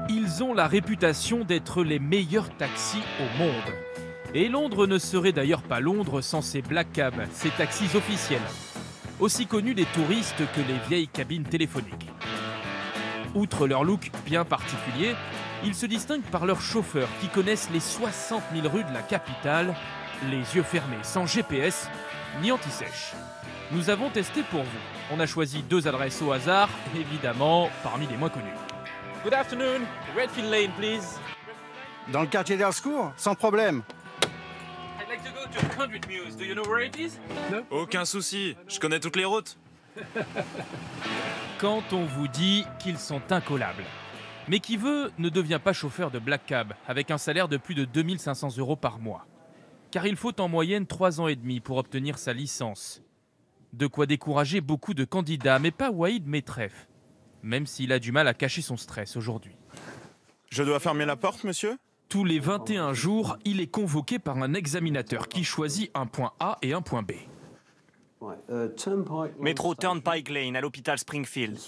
Ils ont la réputation d'être les meilleurs taxis au monde. Et Londres ne serait d'ailleurs pas Londres sans ces black cabs, ces taxis officiels. Aussi connus des touristes que les vieilles cabines téléphoniques. Outre leur look bien particulier, ils se distinguent par leurs chauffeurs qui connaissent les 60 000 rues de la capitale, les yeux fermés, sans GPS ni anti-sèche. Nous avons testé pour vous. On a choisi 2 adresses au hasard, évidemment parmi les moins connues. Good afternoon, Redfield Lane, please. Dans le quartier d'Earlscourt, sans problème. I'd like to go to 100 Mews. Do you know where it is? No? Aucun souci, je connais toutes les routes. Quand on vous dit qu'ils sont incollables. Mais qui veut ne devient pas chauffeur de black cab avec un salaire de plus de 2 500 € par mois. Car il faut en moyenne 3 ans et demi pour obtenir sa licence. De quoi décourager beaucoup de candidats, mais pas Waïd Metref. Même s'il a du mal à cacher son stress aujourd'hui. Je dois fermer la porte, monsieur ? Tous les 21 jours, il est convoqué par un examinateur qui choisit un point A et un point B. Métro Turnpike Lane à l'hôpital Springfield.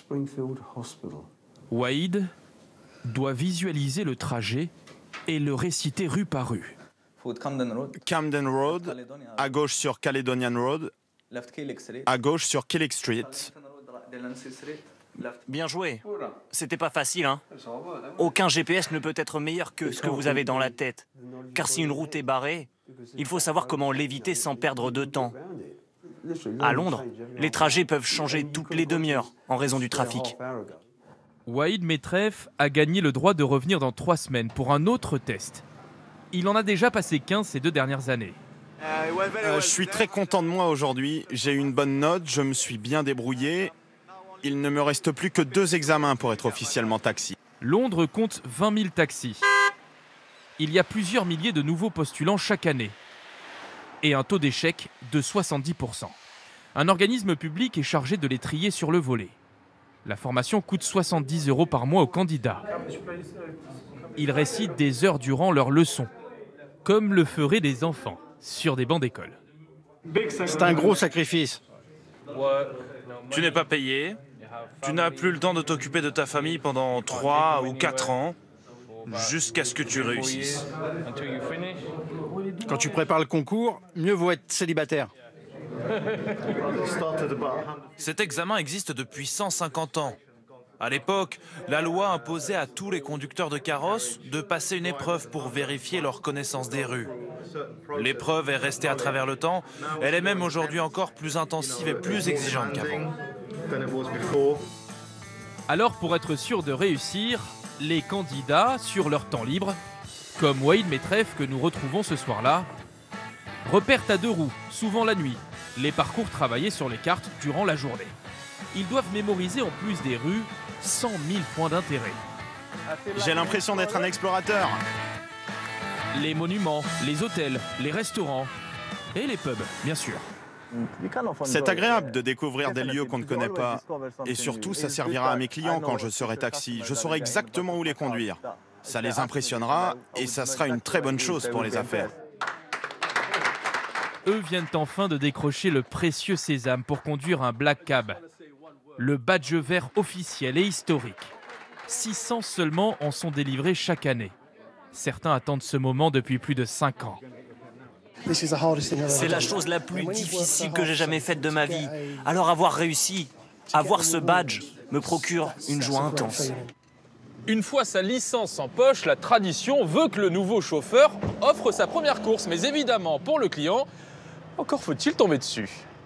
Waïd doit visualiser le trajet et le réciter rue par rue. Camden Road, à gauche sur Caledonian Road, à gauche sur Killick Street. Bien joué. C'était pas facile, hein. Aucun GPS ne peut être meilleur que ce que vous avez dans la tête. Car si une route est barrée, il faut savoir comment l'éviter sans perdre de temps. À Londres, les trajets peuvent changer toutes les demi-heures en raison du trafic. Waïd Metref a gagné le droit de revenir dans 3 semaines pour un autre test. Il en a déjà passé 15 ces 2 dernières années. Je suis très content de moi aujourd'hui. J'ai eu une bonne note, je me suis bien débrouillé. Il ne me reste plus que 2 examens pour être officiellement taxi. Londres compte 20 000 taxis. Il y a plusieurs milliers de nouveaux postulants chaque année. Et un taux d'échec de 70%. Un organisme public est chargé de les trier sur le volet. La formation coûte 70 € par mois aux candidats. Ils récitent des heures durant leurs leçons, comme le feraient des enfants sur des bancs d'école. C'est un gros sacrifice. Tu n'es pas payé, tu n'as plus le temps de t'occuper de ta famille pendant 3 ou 4 ans, jusqu'à ce que tu réussisses. Quand tu prépares le concours, mieux vaut être célibataire. Cet examen existe depuis 150 ans. À l'époque, la loi imposait à tous les conducteurs de carrosses de passer une épreuve pour vérifier leur connaissance des rues. L'épreuve est restée à travers le temps. Elle est même aujourd'hui encore plus intensive et plus exigeante qu'avant. Alors, pour être sûr de réussir, les candidats, sur leur temps libre, comme Waïd Metref que nous retrouvons ce soir-là, repèrent à 2 roues, souvent la nuit, les parcours travaillés sur les cartes durant la journée. Ils doivent mémoriser en plus des rues 100 000 points d'intérêt. J'ai l'impression d'être un explorateur. Les monuments, les hôtels, les restaurants et les pubs, bien sûr. C'est agréable de découvrir des lieux qu'on ne connaît pas. Et surtout, ça servira à mes clients quand je serai taxi. Je saurai exactement où les conduire. Ça les impressionnera et ça sera une très bonne chose pour les affaires. Eux viennent enfin de décrocher le précieux sésame pour conduire un black cab. Le badge vert officiel et historique. 600 seulement en sont délivrés chaque année. Certains attendent ce moment depuis plus de 5 ans. C'est la chose la plus difficile que j'ai jamais faite de ma vie. Alors avoir réussi, avoir ce badge, me procure une joie intense. Une fois sa licence en poche, la tradition veut que le nouveau chauffeur offre sa première course. Mais évidemment, pour le client, encore faut-il tomber dessus.